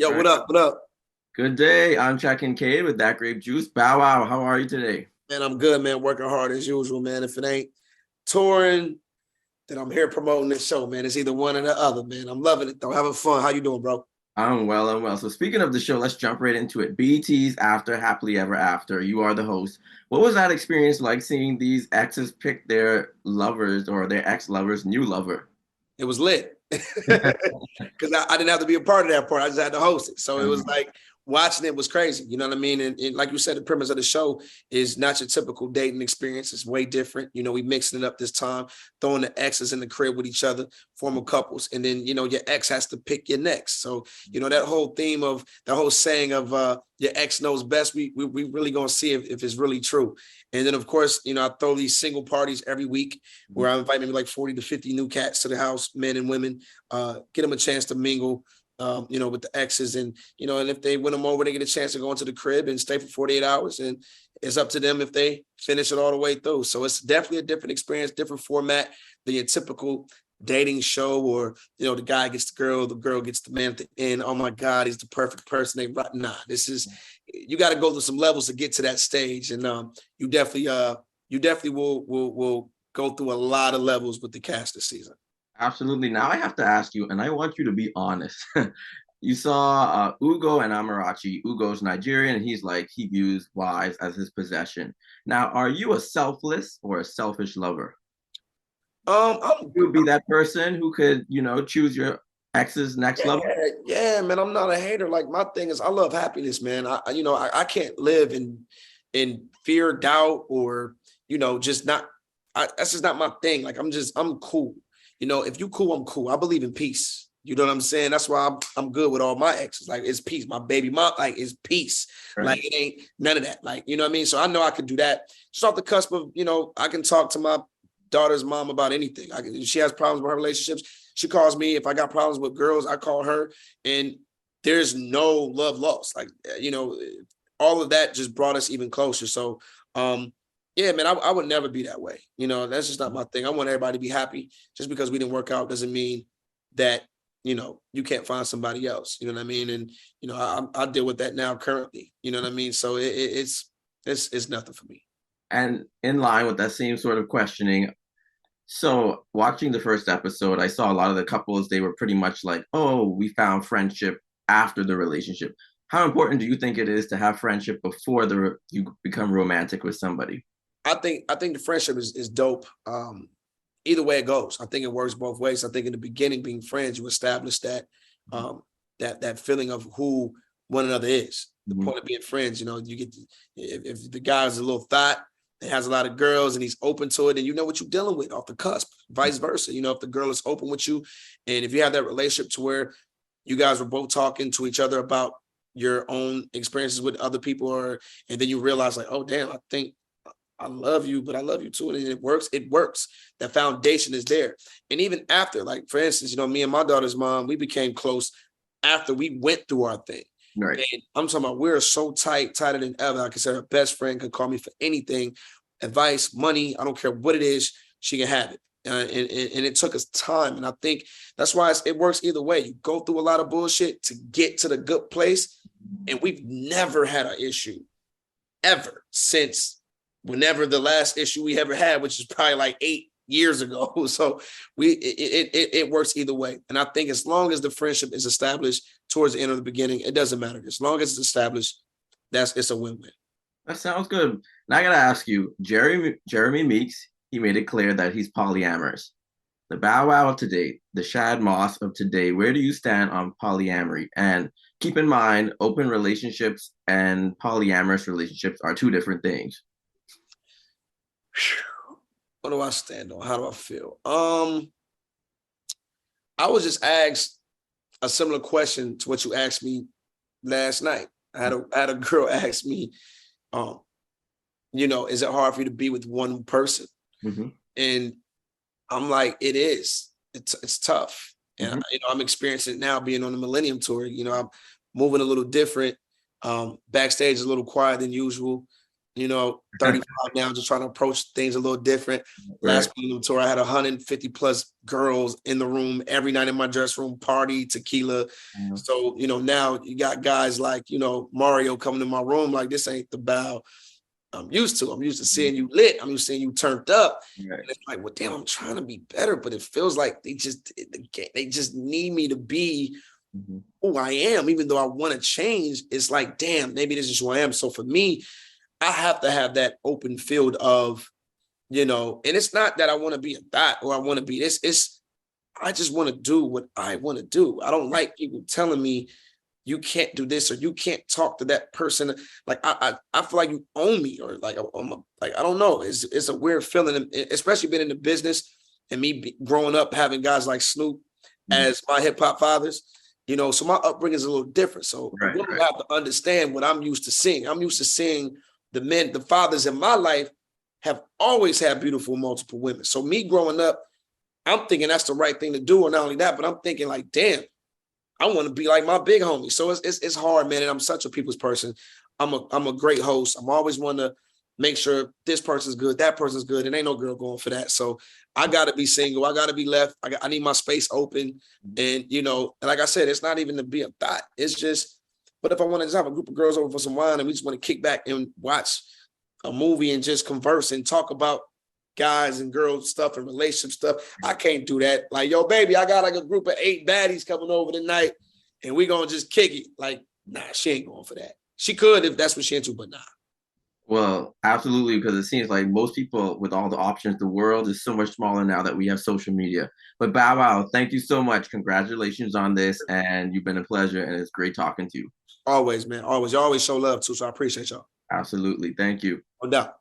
Yo, All right. what up? What up? Good day. I'm Chet Kincaid with That Grape Juice. Bow wow. How are you today? Man, I'm good, man. Working hard as usual, man. If it ain't touring, then I'm here promoting this show, man. It's either one or the other, man. I'm loving it though. Having fun. How you doing, bro? I'm well. I'm well. So speaking of the show, let's jump right into it. BET's After Happily Ever After. You are the host. What was that experience like seeing these exes pick their lovers or their ex-lovers' new lover? It was lit. Because I didn't have to be a part of that part. I just had to host it. So it was like watching it was crazy. You know what I mean? And like you said, the premise of the show is not your typical dating experience. It's way different. You know, we mixing it up this time, throwing the exes in the crib with each other, forming couples. And then, you know, your ex has to pick your next. So, you know, that whole theme of the whole saying of your ex knows best, we really going to see if it's really true. And then, of course, you know, I throw these single parties every week where I invite maybe like 40 to 50 new cats to the house, men and women, get them a chance to mingle, you know, with the exes. And, you know, and if they win them over, they get a chance to go into the crib and stay for 48 hours. And it's up to them if they finish it all the way through. So it's definitely a different experience, different format than your typical dating show or, you know, the guy gets the girl gets the man at the end. Oh my God, he's the perfect person. Nah, this is, you got to go through some levels to get to that stage. And you definitely will go through a lot of levels with the cast this season. Absolutely. Now I have to ask you, and I want you to be honest. You saw Ugo and Amarachi. Ugo's Nigerian, and he's like, he views wives as his possession. Now, are you a selfless or a selfish lover? I'm You would be that person who could, choose your ex's next yeah, lover? yeah, man. I'm not a hater. Like my thing is, I love happiness, man. You know, I can't live in fear, doubt, or you know, just not. That's just not my thing. Like I'm cool. You know, if you cool, I'm cool. I believe in peace. You know what I'm saying? That's why I'm good with all my exes. Like it's peace. My baby mom, like it's peace. Right. Like it ain't none of that. Like you know what I mean. So I know I could do that. Just off the cusp of you know, I can talk to my daughter's mom about anything. If she has problems with her relationships, she calls me. If I got problems with girls, I call her. And there's no love lost. Like, you know, all of that just brought us even closer. So, yeah, man, I would never be that way. You know, that's just not my thing. I want everybody to be happy. Just because we didn't work out doesn't mean that, you know, you can't find somebody else. You know what I mean? And, you know, I deal with that now currently. You know what I mean? So it's nothing for me. And in line with that same sort of questioning, so watching the first episode, I saw a lot of the couples, they were pretty much like, oh, we found friendship after the relationship. How important do you think it is to have friendship before you become romantic with somebody? I think the friendship is dope. Either way it goes, I think it works both ways. I think in the beginning, being friends, you establish that that feeling of who one another is. The Mhm. point of being friends, you know, you get if the guy's a little thought that has a lot of girls and he's open to it, and you know what you're dealing with off the cusp. Vice versa, you know, if the girl is open with you, and if you have that relationship to where you guys were both talking to each other about your own experiences with other people, or and then you realize like, oh damn, I think I love you, but I love you too. And it works. It works. That foundation is there. And even after, like, for instance, you know, me and my daughter's mom, we became close after we went through our thing. Right. And I'm talking about we're so tight, tighter than ever. I consider her best friend, could call me for anything, advice, money. I don't care what it is, she can have it. And it took us time. And I think that's why it works either way. You go through a lot of bullshit to get to the good place. And we've never had an issue ever since whenever the last issue we ever had, which is probably like 8 years ago. So it works either way. And I think as long as the friendship is established towards the end of the beginning, it doesn't matter. As long as it's established, it's a win-win. That sounds good. Now I gotta ask you, Jeremy Meeks, he made it clear that he's polyamorous. The Bow Wow of today, the Shad Moss of today, where do you stand on polyamory? And keep in mind, open relationships and polyamorous relationships are two different things. What do I stand on? How do I feel? I was just asked a similar question to what you asked me last night. I had a girl ask me, um, you know, is it hard for you to be with one person? Hmm. And I'm like, it is. It's tough. And Hmm. you know, I'm experiencing it now being on the Millennium Tour. You know, I'm moving a little different. Backstage is a little quiet than usual. 35 now, just trying to approach things a little different. Last Kingdom tour, I had 150 plus girls in the room every night in my dress room, party, tequila. So, now you got guys like, Mario coming to my room, like, this ain't the bow I'm used to. I'm used to seeing you lit. I'm used to seeing you turned up. And it's like, well, damn, I'm trying to be better, but it feels like they just need me to be who I am, even though I want to change. It's like, damn, maybe this is who I am. So for me, I have to have that open field of, and it's not that I want to be a thot or I want to be this. It's I just want to do what I want to do. I don't like people telling me you can't do this or you can't talk to that person. Like I feel like you own me, or like like I don't know. It's a weird feeling, especially being in the business and me growing up having guys like Snoop as my hip hop fathers. So my upbringing is a little different. So you have to understand what I'm used to seeing. I'm used to seeing the fathers in my life have always had beautiful multiple women. So me growing up, I'm thinking that's the right thing to do. And not only that, but I'm thinking like, damn, I want to be like my big homie. So it's hard, man. And I'm such a people's person. I'm a great host. I'm always want to make sure this person's good, that person's good. And ain't no girl going for that. So I got to be single. I got to be left. I need my space open. And, and like I said, it's not even to be a thot. It's just, but if I want to just have a group of girls over for some wine and we just want to kick back and watch a movie and just converse and talk about guys and girls stuff and relationship stuff, I can't do that. Like, yo, baby, I got like a group of 8 baddies coming over tonight and we gonna just kick it. Like, nah, she ain't going for that. She could if that's what she into, but nah. Well, absolutely, because it seems like most people, with all the options, the world is so much smaller now that we have social media. But Bow Wow, thank you so much. Congratulations on this, and you've been a pleasure, and it's great talking to you. Always, man. Always. You always show love too, so I appreciate y'all. Absolutely. Thank you. No doubt.